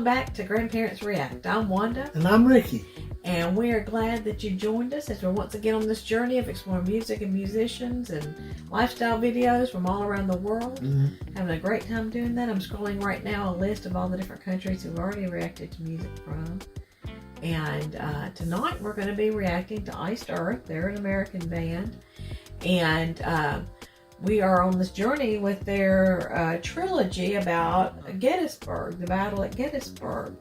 Welcome back to Grandparents React. I'm Wanda. And I'm Ricky. And we are glad that you joined us as we're once again on this journey of exploring music and musicians and lifestyle videos from all around the world. Having a great time doing that. I'm scrolling right now a list of all the different countries we've already reacted to music from. And tonight we're going to be reacting to Iced Earth. They're an American band. And we are on this journey with their trilogy about Gettysburg, the battle at Gettysburg.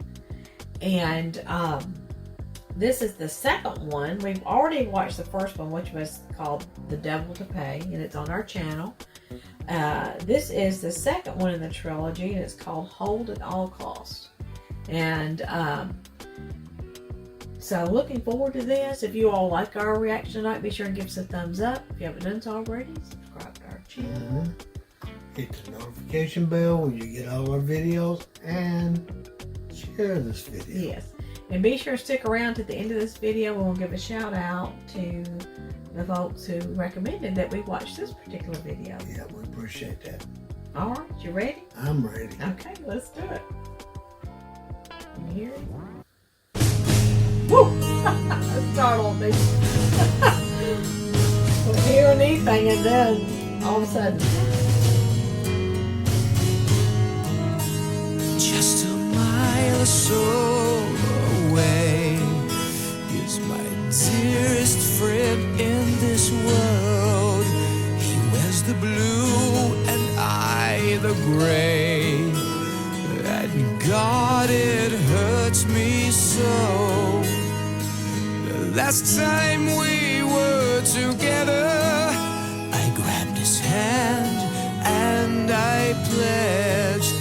And this is the second one. We've already watched the first one, which was called The Devil to Pay, and it's on our channel. This is the second one in the trilogy, and it's called Hold at All Costs. And so looking forward to this. If you all like our reaction tonight, be sure and give us a thumbs up. If you haven't done so already, subscribe to our channel. Hit the notification bell when you get all our videos and share this video. Yes. And be sure to stick around to the end of this video and we'll give a shout out to the folks who recommended that we watch this particular video. Yeah, we appreciate that. All right, you ready? I'm ready. Okay, let's do it. Can you hear it? Woo! Startled me. Don't hear anything and then all of a sudden. Just a mile or so away is my dearest friend in this world. He wears the blue and I the gray. And God, it hurts me so. The last time we were together, I grabbed his hand and I pledged,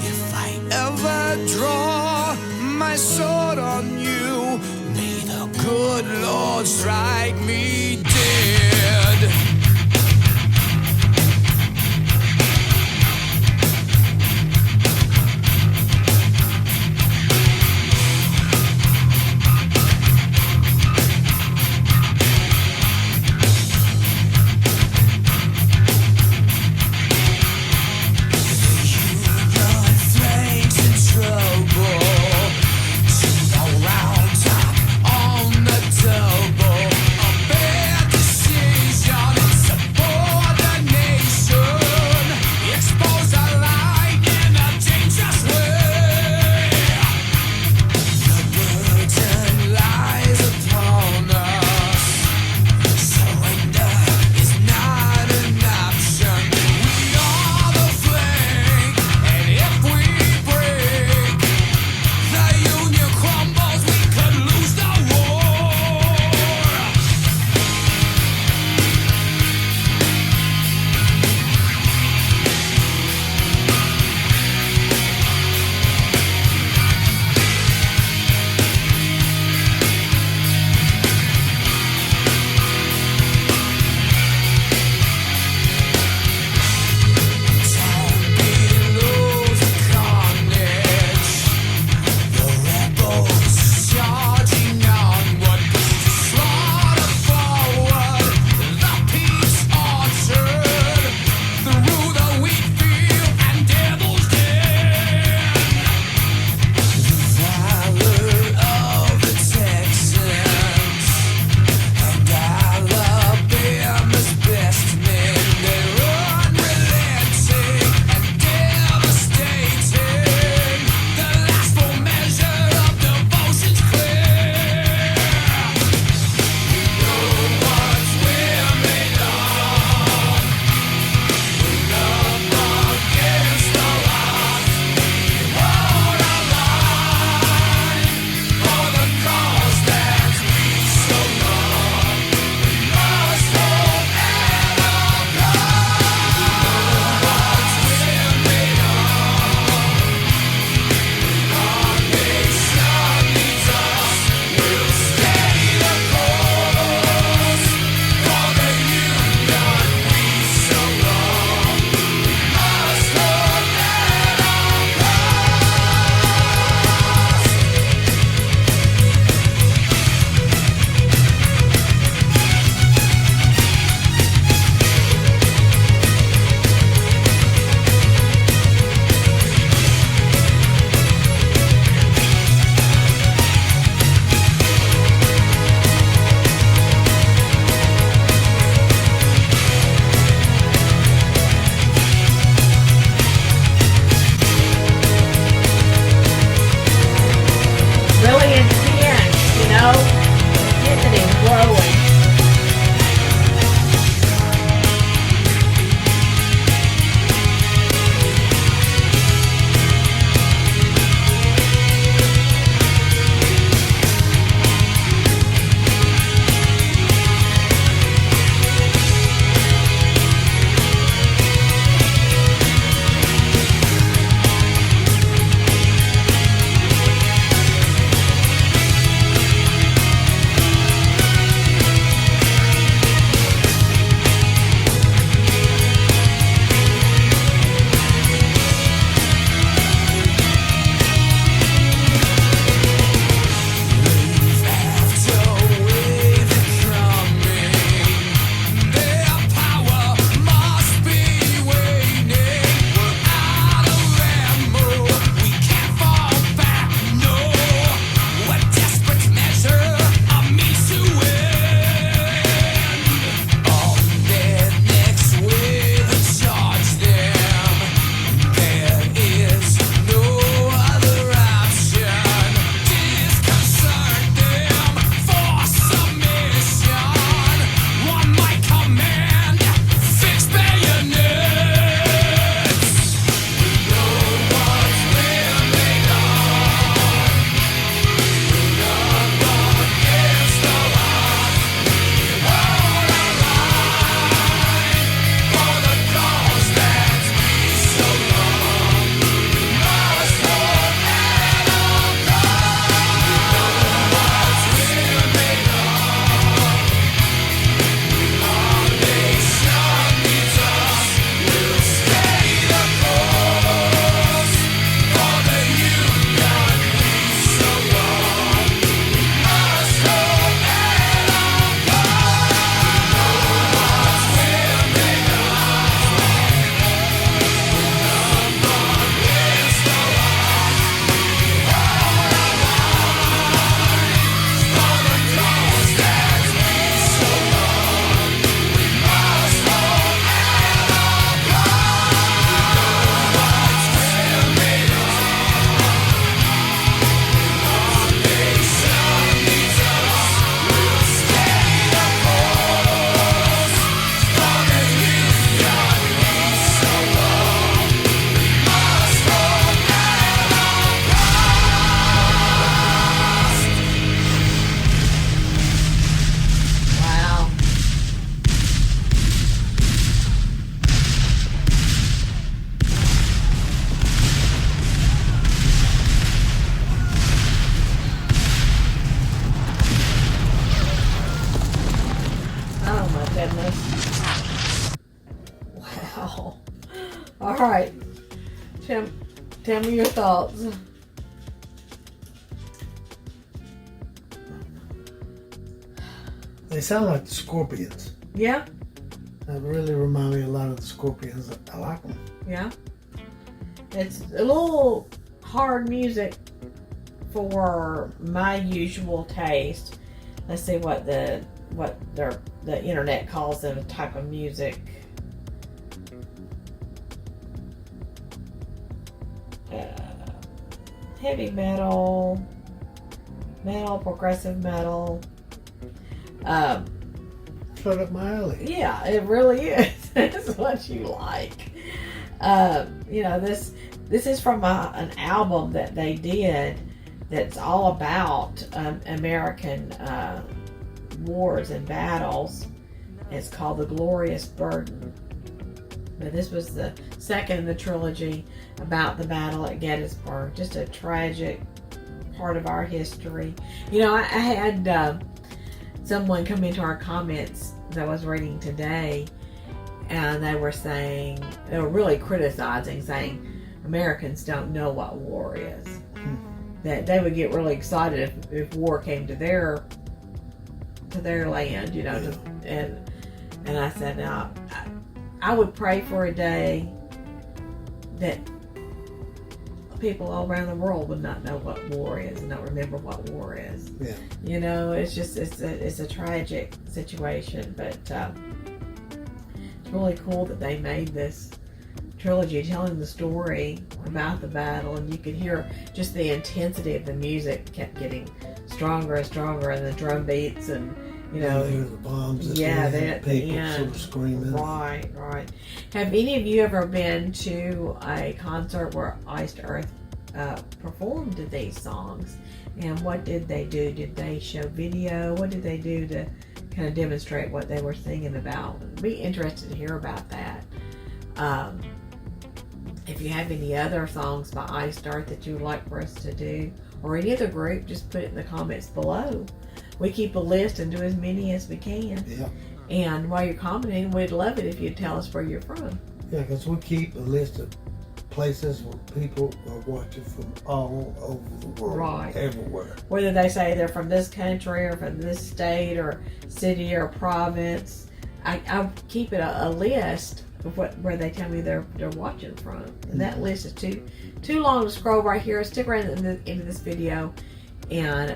if I ever draw my sword on you, may the good Lord strike me dead. Double, a bad decision. right. Tell me your thoughts. They sound like the Scorpions. Yeah. That really remind me a lot of the Scorpions. I like them. Yeah. It's a little hard music for my usual taste. Let's see what the internet calls them, a type of music. Heavy metal, progressive metal. Right up my alley. Yeah, it really is. It's what you like. This is from an album that they did that's all about American wars and battles. It's called The Glorious Burden. But this was the second in the trilogy about the battle at Gettysburg. Just a tragic part of our history. I had someone come into our comments that I was reading today, and they were really criticizing, saying Americans don't know what war is. That they would get really excited if war came to their land, and I said, now, I would pray for a day that people all around the world would not know what war is and not remember what war is. Yeah. It's a tragic situation, but it's really cool that they made this trilogy telling the story about the battle, and you could hear just the intensity of the music kept getting stronger and stronger, and the drum beats, and the bombs. People sort of screaming. Right. Have any of you ever been to a concert where Iced Earth performed these songs? And what did they do? Did they show video? What did they do to kind of demonstrate what they were singing about? I'd be interested to hear about that. If you have any other songs by Iced Earth that you would like for us to do, or any other group, just put it in the comments below. We keep a list and do as many as we can. Yeah. And while you're commenting, we'd love it if you'd tell us where you're from. Yeah, because we keep a list of places where people are watching from all over the world. Right. Everywhere. Whether they say they're from this country or from this state or city or province. I keep it a list of where they tell me they're watching from. And that list is too long to scroll right here. Stick around into this video. And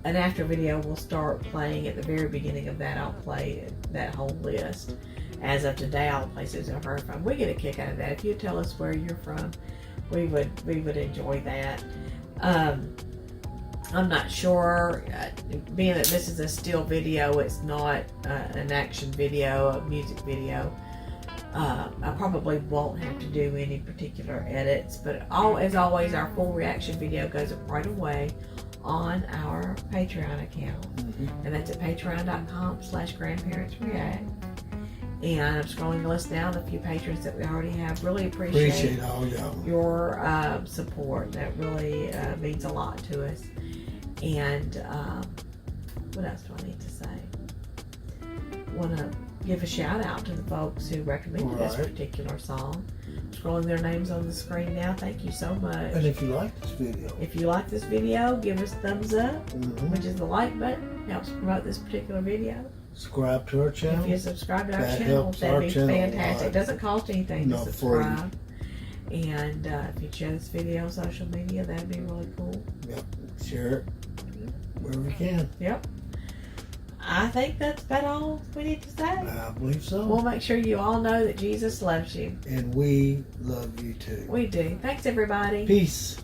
an after video will start playing at the very beginning of that. I'll play that whole list. As of today, all the places I've heard from. We get a kick out of that. If you tell us where you're from, we would enjoy that. I'm not sure, being that this is a still video, it's not an action video, a music video. I probably won't have to do any particular edits, but as always, our full reaction video goes up right away on our Patreon account. And that's at patreon.com/grandparentsreact. And I'm scrolling the list down, a few patrons that we already have. Really appreciate all y'all. Your support. That really means a lot to us. And what else do I need to say? Want to give a shout out to the folks who recommended this particular song. I'm scrolling their names on the screen now. Thank you so much. And if you like this video, give us thumbs up, which is the like button. Helps promote this particular video. Subscribe to our channel. If you subscribe to our channel, that'd be fantastic. It doesn't cost anything to subscribe. And if you share this video on social media, that'd be really cool. Yep. Share it wherever you can. Yep. I think that's about all we need to say. I believe so. We'll make sure you all know that Jesus loves you. And we love you too. We do. Thanks, everybody. Peace.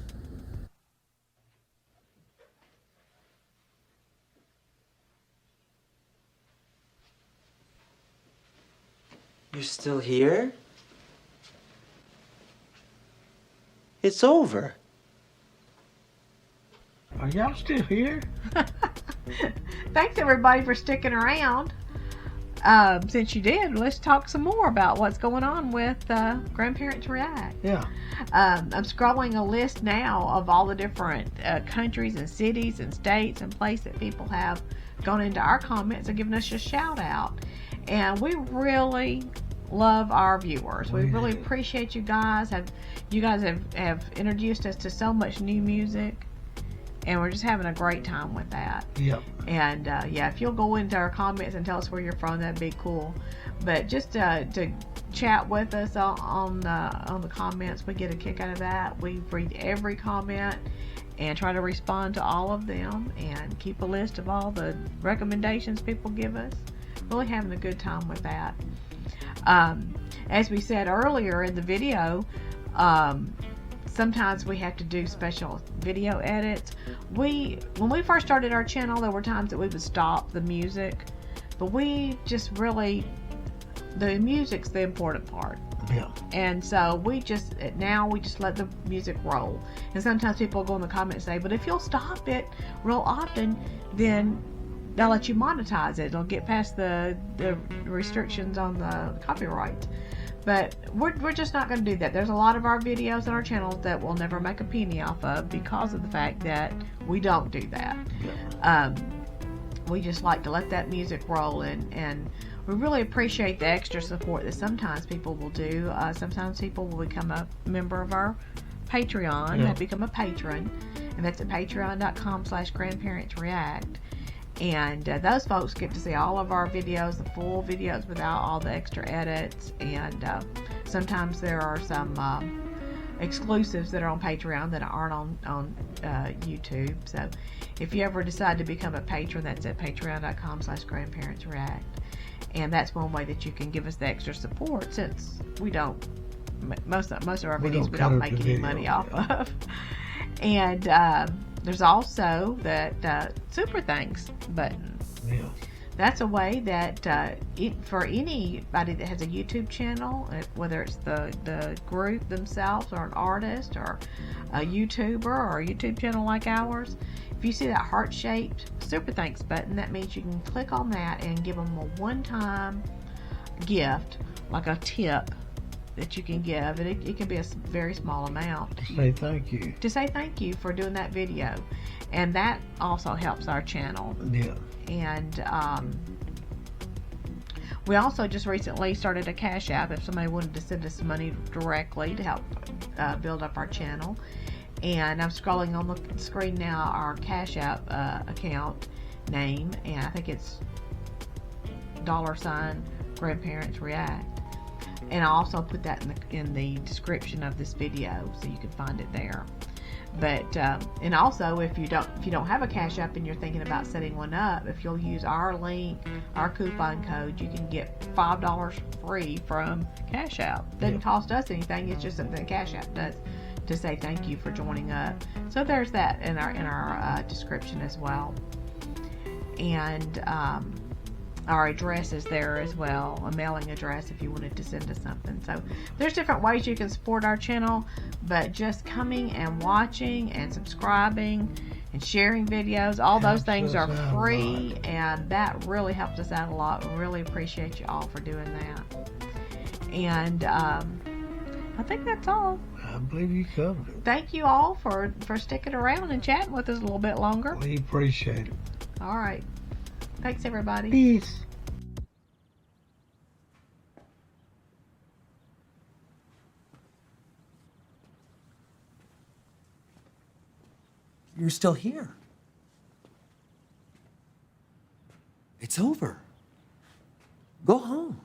You're still here? It's over. Are y'all still here? Thanks, everybody, for sticking around. Since you did, let's talk some more about what's going on with Grandparents React. Yeah. I'm scrolling a list now of all the different countries and cities and states and places that people have gone into our comments and given us a shout out. And we really, love our viewers. We We really do. appreciate you guys. You guys have introduced us to so much new music, and we're just having a great time with that. Yep. And yeah, if you'll go into our comments and tell us where you're from, that'd be cool. But just to chat with us on the comments, we get a kick out of that. We read every comment and try to respond to all of them, and keep a list of all the recommendations people give us. Really having a good time with that. As we said earlier in the video, sometimes we have to do special video edits. When we first started our channel, there were times that we would stop the music, but we just really, the music's the important part. Yeah. And so we just let the music roll. And sometimes people go in the comments and say, but if you'll stop it real often, then they'll let you monetize it. It'll get past the restrictions on the copyright. But we're just not going to do that. There's a lot of our videos on our channel that we'll never make a penny off of because of the fact that we don't do that. We just like to let that music roll, and we really appreciate the extra support that sometimes people will do. Sometimes people will become a member of our Patreon. They become a patron, and that's at patreon.com/grandparentsreact. And those folks get to see all of our videos, the full videos without all the extra edits. And sometimes there are some exclusives that are on Patreon that aren't on YouTube. So if you ever decide to become a patron, that's at patreon.com/grandparentsreact. And that's one way that you can give us the extra support, since we don't, most of our videos we don't make any money off of. And there's also that Super Thanks button. Yeah. That's a way that for anybody that has a YouTube channel, whether it's the group themselves or an artist or a YouTuber or a YouTube channel like ours, if you see that heart-shaped Super Thanks button, that means you can click on that and give them a one-time gift, like a tip that you can give. It can be a very small amount. Say thank you. To say thank you for doing that video. And that also helps our channel. Yeah. And we also just recently started a CashApp if somebody wanted to send us some money directly to help build up our channel. And I'm scrolling on the screen now our CashApp account name, and I think it's $grandparentsreact. And I also put that in the description of this video, so you can find it there. But and also, if you don't have a Cash App and you're thinking about setting one up, if you'll use our link, our coupon code, you can get $5 free from Cash App. Doesn't cost us anything. It's just something Cash App does to say thank you for joining up. So there's that in our description as well. And our address is there as well, a mailing address if you wanted to send us something. So there's different ways you can support our channel, but just coming and watching and subscribing and sharing videos, all those things are free, and that really helps us out a lot. We really appreciate you all for doing that. And I think that's all. I believe you covered it. Thank you all for sticking around and chatting with us a little bit longer. We appreciate it. All right. Thanks, everybody. Peace. You're still here. It's over. Go home.